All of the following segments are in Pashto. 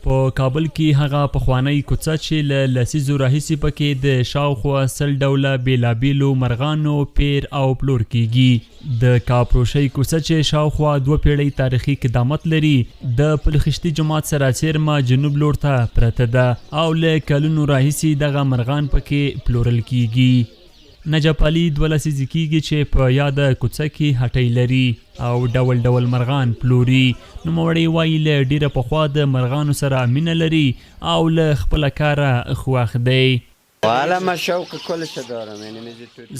په کابل کې هغه پخوانی کوڅه چې له لسیزو راهیسې پکې د شاوخوا 100 ډوله بېلابېلو مرغانو پیر او پلور کیږي. د کاپروشۍ کوڅه چې شاوخوا 2 پیړۍ تاریخي قدامت لري د پلخشتي جومات سره څیرمه جنوب لور ته پرته ده او له کلونو راهیسې دغه مرغان پکې پلورل کیږي. نجف علي 2 لسیزې کیږي چې په یاده کوڅه کې هټۍ لري او ډول ډول مرغان پلوري. نوموړی وایي له ډیره پخوا د مرغانو سره مینه لري او له خپله کاره خوښ دی.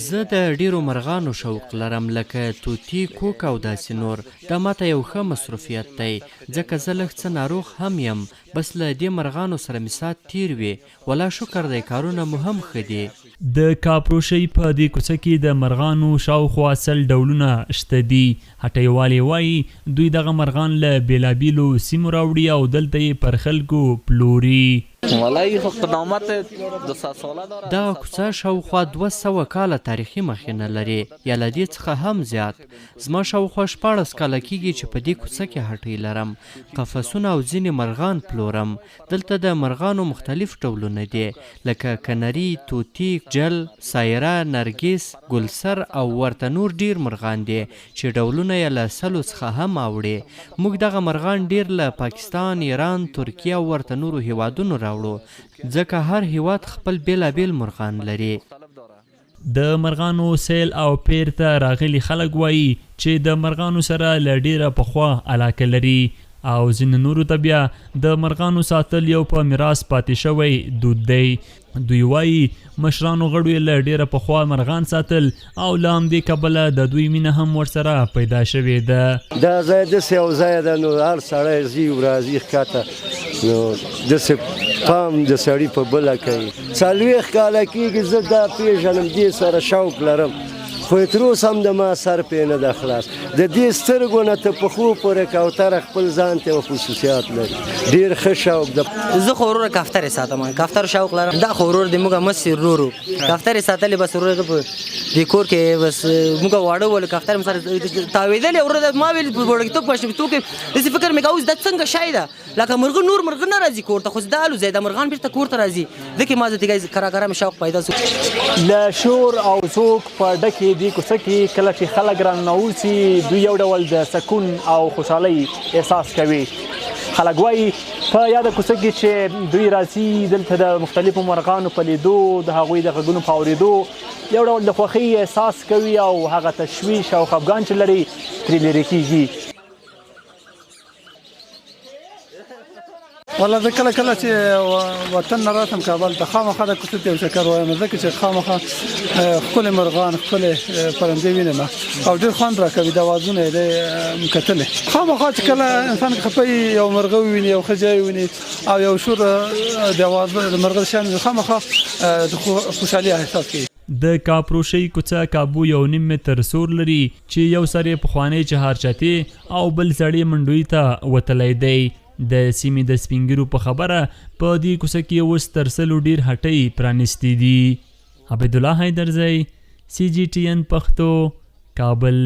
زه د ډیرو مرغانو شوق لرم لکه توتي، کوک او داسې نور. دا ماته یو ښه مصروفیت دی ځکه زه لږ څه ناروغ هم یم، بس له دې مرغانو سره مې ساعت تیر وي. والله شکر دی کارونه مو هم ښه دي. د کاپروشۍ په دې کوڅه کې د مرغانو شاوخوا 100 ډولونه شته دي. هټیوالې وایي دوی دغه مرغان له بېلابېلو سیمو راوړي او دلته یې پر خلکو پلوري. دغه کوڅه شاوخوا 200 کاله تاریخي مخینه لري یا له دې څخه هم زیات. زما شاوخوا 14 کاله کیږي چې په دې کوڅه کې هټۍ لرم، قفسونه او ځینې مرغان پلورم. دلته د مرغانو مختلف ډولونه دي لکه کنري، توتي، جل، سایره، نرګس، ګلسر او ورته نور ډیر مرغان دي چې ډولونه یې له 100 څخه هم اوړي. موږ دغه مرغان ډیر له پاکستان، ایران، ترکیه او ورته نورو هیوادونو راوړو ځکه هر هیواد خپل بیلابیل مرغان لري. د مرغانو سیل او پیر ته راغلي خلک وایي چې د مرغانو سره له ډیره پخوا علاقه لري او ځینې نورو ته بیا د مرغانو ساتل یو په میراث پاتې شوی دود دی. دوی وایي مشرانو غړو یې له ډیره پخوا مرغان ساتل او له همدې کبله د دوی مینه هم ورسره پیدا شوې ده. دا ځای داسې یو ځای ده نو هر سړی ځي راځي ښکته نو داسې پام د سړي په بله کوي. 40 کاله کېږي زه دا پېژنم، دې سره شوق لرم خو تر اوسه هم د ما سر پرې نه ده خلاص. د دې سترګو نه تر پښو پورې کوتره خپل ځان ته یو خصوصیات لري، ډېر ښه شوق ده. زه خو وروره کفترې ساتم، کفتر شوق لرم. دا خو ورور دی موږ مس ورورو کفترې ساتلې بس وروره په دې کور کې بس موږ واړه ول کفتر هم سره تاوېدلې وروره ما ویل په وړکتوب پښتو کې داسې فکر مې کاوه دا څنګه شی ده لکه مرغه نور مرغه نه راځي کور ته خو دا الو زیاده مرغان بیرته کور ته راځي. ځکه ما زه تیګای کرا کرا مې شوق پیدا شو. له شور او ذوق په ډکې دې کوڅه کې کله چې خلک راننوځي دوی یو ډول د سکون او خوشحالۍ احساس کوي. خلک وایي په یاده کوڅه کې چې دوی راځي دلته د مختلفو مرغانو په لیدو د هغوی د غږونو په اورېدو یو ډول د خوښۍ احساس کوي او هغه تشویش او خفګان چې لري ترې لرې کیږي. والله زه کله کله چې وطن نه راتم کابل ته خامخا د کوڅې ته یو چکر وایم ځکه چې خامخا ښکلي مرغان ښکلې پرندې وینم او ډېر خوند راکوي. د اوازونه یې دی کتلې خامخا چې کله انسان خفه یو مرغه وویني یو ښه ځای وویني او یو شور د اوازه د مرغه شان خامخا د خوشحالي احساس کوي. د کاپروشۍ کوڅه کابو 1.5 متر سور لري چې یو سر یې پخوانی چهارچتې او بل سړی منډوي ته وتلی دی. د سیمې د سپینګیرو په خبره په دې کوڅه کې اوس تر 100 ډیر هټۍ پرانیستې دي. عبدالله حیدرزی، CGTN پښتو، کابل.